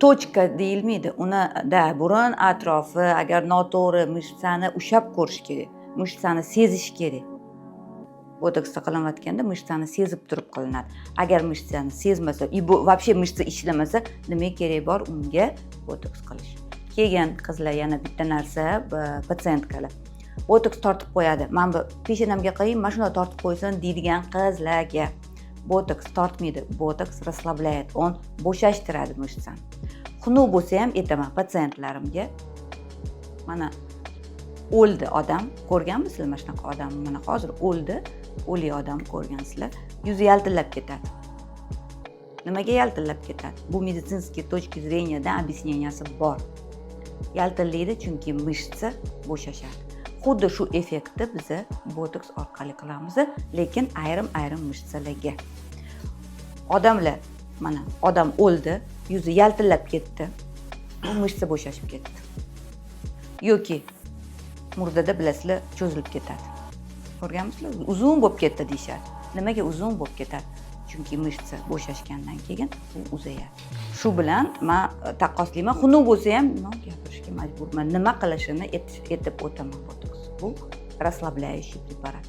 tochka deyilmaydi. Unida burun atrofi agar noto'g'ri mышцani ushlab ko'rish kerak. Mышцani sezish kerak. Botoksda qilinayotganda mышцani sezib turib qilinadi. Agar mышцani sezmasa, вообще mышца ishlamasa, nima kerak bor unga botoks qilish. Keyin qizlar yana bitta narsa, patsientkalar. Botoks tortib qo'yadi. Men bu peshanamga qarang, mana shunday tortib qo'ysin deydigan qizlarga botoks tortmaydi. Botoks расслабляет, on bo'shashtiradi mышцani. Xunuk bo'lsa ham aytaman patsientlarimga, mana o'ldi odam, ko'rganmisizlar mana shunaqa odam? Mana hozir o'ldi, o'lik odam ko'rgansizlar, yuzi yaltillab ketadi. Nimaga yaltillab ketadi? Bu meditsinskiy точки зрениyadan объясненияsi bor. Yaltillaydi chunki mышца bo'shashadi. Xuddi shu effektni biz botoks orqali qilamiz, lekin ayrim mышцalarga. Odamlar, mana odam o'ldi, yuzi yaltillab ketdi. Bu mышца bo'shashib ketdi. Yoki murdada bilasizlar cho'zilib ketadi. Ko'rganmisizlar? Uzun bo'lib ketdi deyshadi. Nimaga uzun bo'lib ketadi? Chunki mышца bo'shashgandan keyin u uzayadi. Shu bilan men taqqoslayman, xunuk bo'lsa ham men gapirishga majburman. Nima qilishini aytib o'taman botoks. Bu расслабляющий preparat.